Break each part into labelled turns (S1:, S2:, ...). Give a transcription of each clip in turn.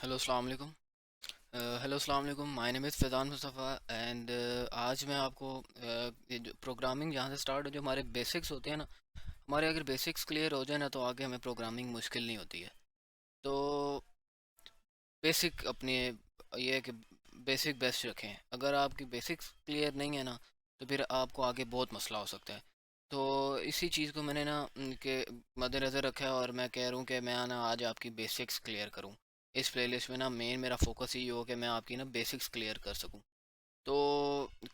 S1: Hello अस्सलाम वालेकुम। Hello अस्सलाम वालेकुम, my name is Faizan Mustafa and आज मैं आपको ये जो प्रोग्रामिंग जहाँ से स्टार्ट हो, जो हमारे बेसिक्स होते हैं ना, हमारे अगर बेसिक्स क्लियर हो जाए ना तो आगे हमें प्रोग्रामिंग मुश्किल नहीं होती है। तो बेसिक अपने ये है कि बेसिक बेस्ट रखें। अगर आपकी बेसिक्स क्लियर नहीं है ना तो फिर आपको आगे बहुत मसला हो सकता है। तो इसी चीज़ को मैंने ना के मद्देनज़र रखा है और मैं कह रहा हूँ कि मैं ना आज आपकी बेसिक्स क्लियर करूँ। इस प्लेलिस्ट में ना मेन मेरा फोकस ही हो कि मैं आपकी ना बेसिक्स क्लियर कर सकूँ। तो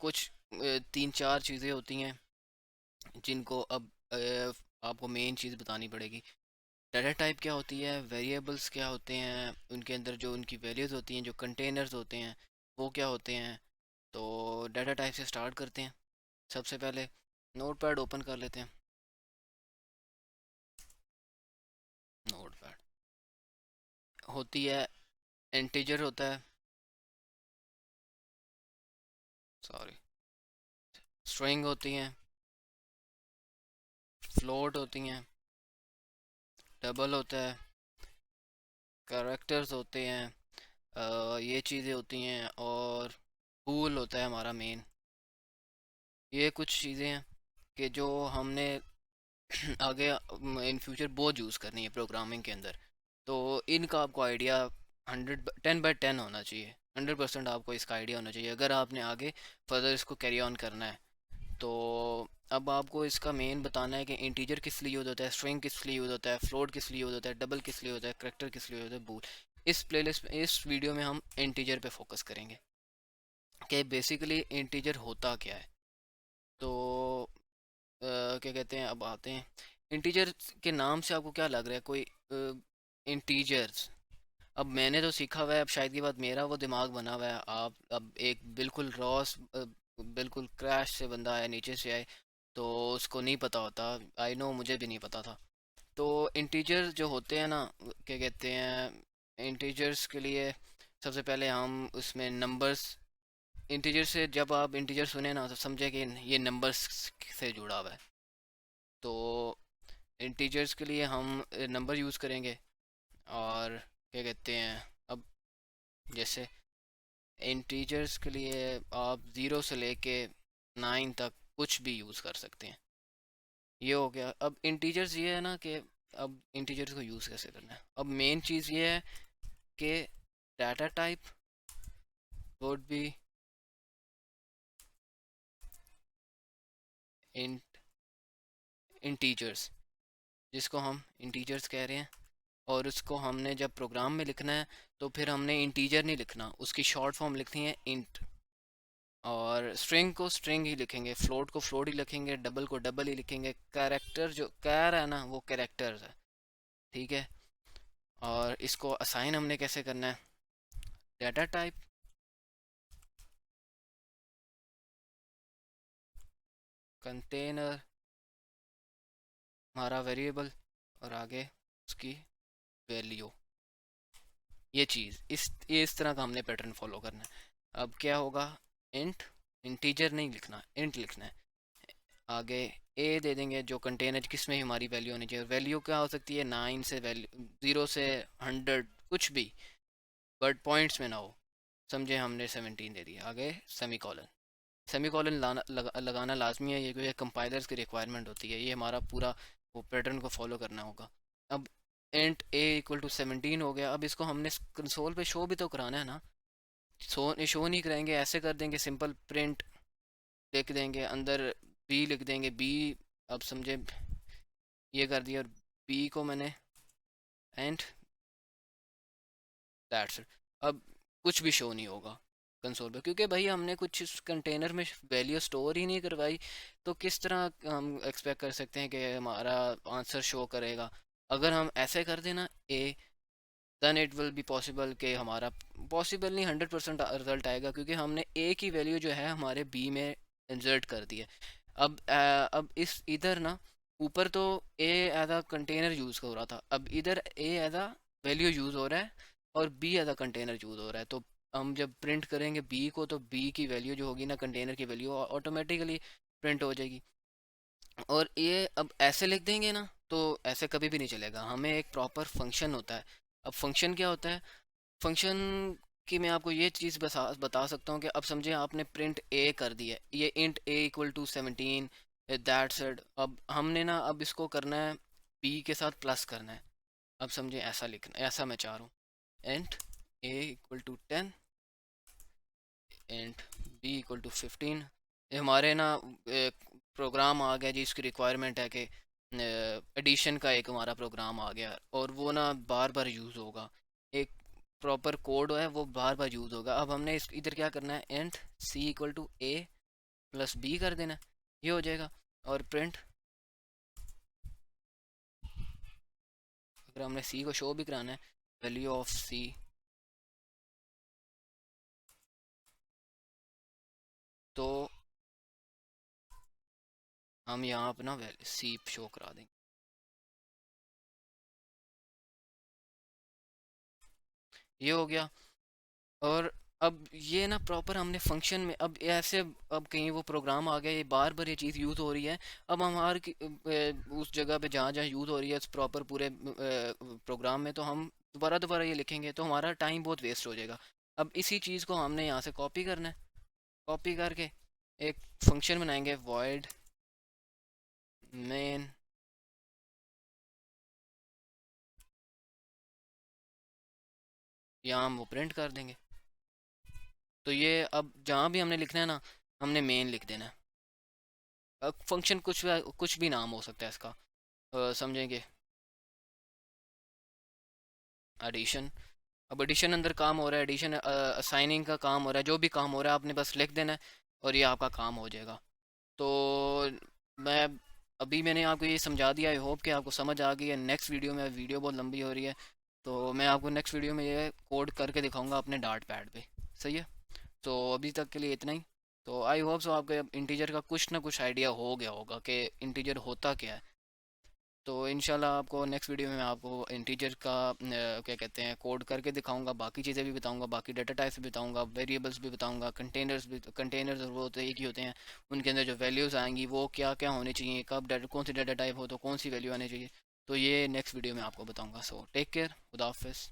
S1: कुछ तीन चार चीज़ें होती हैं जिनको अब आपको मेन चीज़ बतानी पड़ेगी। डाटा टाइप क्या होती है, वेरिएबल्स क्या होते हैं, उनके अंदर जो उनकी वैल्यूज़ होती हैं, जो कंटेनर्स होते हैं वो क्या होते हैं। तो डाटा टाइप से स्टार्ट करते हैं। सबसे पहले नोटपैड ओपन कर लेते हैं। नोटपैड होती है, इंटीजर होता है, सॉरी, स्ट्रिंग होती हैं, फ्लोट होती हैं, डबल होता है, कैरेक्टर्स होते हैं, ये चीज़ें होती हैं और बूल होता है हमारा मेन। ये कुछ चीज़ें हैं कि जो हमने आगे इन फ्यूचर बहुत यूज़ करनी है प्रोग्रामिंग के अंदर। तो इनका आपको आइडिया 110/10 होना चाहिए। 100% आपको इसका आइडिया होना चाहिए अगर आपने आगे फर्दर इसको कैरी ऑन करना है। तो अब आपको इसका मेन बताना है कि इंटीजर किस लिए यूज़ होता है, स्ट्रिंग किस लिए यूज़ होता है, फ्लोट किस लिए यूज़ होता है, डबल किस लिए होता है, करेक्टर किस लिए होता है, बूल। इस प्लेलिस्ट में, इस वीडियो में हम इंटीजर पे फोकस करेंगे कि बेसिकली इंटीजर होता क्या है। तो क्या कहते हैं, अब आते हैं इंटीजर के नाम से आपको क्या लग रहा है, कोई इंटीजर्स। अब मैंने तो सीखा हुआ है, अब शायद की बात मेरा वो दिमाग बना हुआ है। आप अब एक बिल्कुल रॉस बिल्कुल क्रैश से बंदा आया, नीचे से आए, तो उसको नहीं पता होता। आई नो, मुझे भी नहीं पता था। तो इंटीजर जो होते हैं ना, क्या कहते हैं, इंटीजर्स के लिए सबसे पहले हम उसमें नंबर्स। इंटीजर से जब आप इंटीजर सुने ना तो समझे कि ये नंबर्स से जुड़ा हुआ है। तो इंटीजर्स के लिए हम नंबर यूज़ करेंगे। और क्या कहते हैं, अब जैसे इंटीजर्स के लिए आप ज़ीरो से लेके 9 तक कुछ भी यूज़ कर सकते हैं। ये हो गया। अब इंटीजर्स ये है ना कि अब इंटीजर्स को यूज़ कैसे करना है। अब मेन चीज़ ये है कि data type would be in integers, जिसको हम इंटीजर्स कह रहे हैं। और उसको हमने जब प्रोग्राम में लिखना है तो फिर हमने इंटीजर नहीं लिखना, उसकी शॉर्ट फॉर्म लिखनी है इंट। और स्ट्रिंग को स्ट्रिंग ही लिखेंगे, फ्लोट को फ्लोट ही लिखेंगे, डबल को डबल ही लिखेंगे। कैरेक्टर जो कैर है ना वो कैरेक्टर्स है, ठीक है। और इसको असाइन हमने कैसे करना है, डाटा टाइप कंटेनर हमारा वेरिएबल और आगे उसकी वैल्यू। ये चीज़ ये इस तरह का हमने पैटर्न फॉलो करना है। अब क्या होगा, इंट, इंटीजर नहीं लिखना, इंट लिखना है। आगे ए दे देंगे जो कंटेनर किस में हमारी वैल्यू होनी चाहिए। वैल्यू क्या हो सकती है, 9 से वैल्यू, 0 से 100, कुछ भी, बट पॉइंट्स में ना हो। समझे, हमने 17 दे दिया। आगे सेमी कॉलन, सेमी कॉलन लगाना लाजमी है, ये क्योंकि कंपाइलर्स की रिक्वायरमेंट होती है। ये हमारा पूरा वो पैटर्न को फॉलो करना होगा। अब इंट ए इक्वल टू 17 हो गया। अब इसको हमने कंसोल पे शो भी तो कराना है ना। शो नहीं कराएंगे, ऐसे कर देंगे सिंपल प्रिंट लिख देंगे, अंदर बी लिख देंगे, बी। अब समझे, ये कर दिया और बी को मैंने एंड दैट्स इट। अब कुछ भी शो नहीं होगा कंसोल पे, क्योंकि भाई हमने कुछ इस कंटेनर में वैल्यू स्टोर ही नहीं करवाई। तो किस तरह हम एक्सपेक्ट कर सकते हैं कि हमारा आंसर शो करेगा। अगर हम ऐसे कर देना ए, then it will be possible कि हमारा, पॉसिबल नहीं, 100% रिजल्ट आएगा, क्योंकि हमने ए की वैल्यू जो है हमारे बी में इंसर्ट कर दी है। अब इस इधर ना, ऊपर तो A as a container use हो रहा था, अब इधर A as a value use हो रहा है और B as a container use हो रहा है। तो हम जब प्रिंट करेंगे बी को तो बी की वैल्यू जो होगी ना, कंटेनर की वैल्यू ऑटोमेटिकली प्रिंट हो जाएगी। और ये अब ऐसे लिख देंगे ना तो ऐसे कभी भी नहीं चलेगा, हमें एक प्रॉपर फंक्शन होता है। अब फंक्शन क्या होता है, फंक्शन की मैं आपको ये चीज़ बता सकता हूँ कि अब समझे आपने प्रिंट ए कर दिया, ये int A equal to 17, that's it. अब हमने ना अब इसको करना है बी के साथ प्लस करना है। अब समझे ऐसा लिखना, ऐसा मैं चाह रहा हूँ, int A equal to 10, int B equal to 15। ये हमारे ना प्रोग्राम आ गया जी, इसकी रिक्वायरमेंट है कि एडिशन का एक हमारा प्रोग्राम आ गया और वो ना बार बार यूज़ होगा, एक प्रॉपर कोड है वो बार बार यूज़ होगा। अब हमने इस इधर क्या करना है, int C equal to A plus B कर देना, ये हो जाएगा। और प्रिंट, अगर हमने सी को शो भी कराना है, वैल्यू ऑफ सी, तो हम यहाँ अपना सी शो करा देंगे। ये हो गया। और अब ये ना प्रॉपर हमने फंक्शन में अब ऐसे, अब कहीं वो प्रोग्राम आ गया, ये बार बार ये चीज़ यूज़ हो रही है। अब हम हर उस जगह पे जहाँ जहाँ यूज़ हो रही है इस प्रॉपर पूरे प्रोग्राम में, तो हम दोबारा दोबारा ये लिखेंगे तो हमारा टाइम बहुत वेस्ट हो जाएगा। अब इसी चीज़ को हमने यहाँ से कॉपी करना है, कॉपी करके एक फंक्शन बनाएंगे void main, यहाँ हम वो प्रिंट कर देंगे। तो ये अब जहाँ भी हमने लिखना है ना, हमने मेन लिख देना है। अब फंक्शन कुछ भी नाम हो सकता है इसका, समझेंगे, एडिशन। अब एडिशन अंदर काम हो रहा है, एडिशन असाइनिंग का काम हो रहा है, जो भी काम हो रहा है आपने बस लिख देना है और ये आपका काम हो जाएगा। तो मैं अभी मैंने आपको ये समझा दिया, आई होप कि आपको समझ आ गई है। नेक्स्ट वीडियो में, वीडियो बहुत लंबी हो रही है, तो मैं आपको नेक्स्ट वीडियो में ये कोड करके दिखाऊंगा अपने डार्ट पैड पे। सही है, तो अभी तक के लिए इतना ही। तो आई होप सो आपको इंटीजर का कुछ ना कुछ आइडिया हो गया होगा कि इंटीजर होता क्या है। तो इंशाल्लाह आपको नेक्स्ट वीडियो में मैं आपको इंटीजर का क्या कहते हैं कोड करके दिखाऊंगा, बाकी चीज़ें भी बताऊंगा, बाकी डाटा टाइप्स भी बताऊंगा, वेरिएबल्स भी बताऊंगा, कंटेनर्स भी। कंटेनर्स और वो तो एक ही होते हैं, उनके अंदर जो वैल्यूज़ आएंगी वो क्या क्या होनी चाहिए, कब डाटा, कौन सी डाटा टाइप हो तो कौन सी वैल्यू आनी चाहिए। तो ये नेक्स्ट वीडियो में आपको बताऊंगा। सो टेक केयर, खुदा हाफिज़।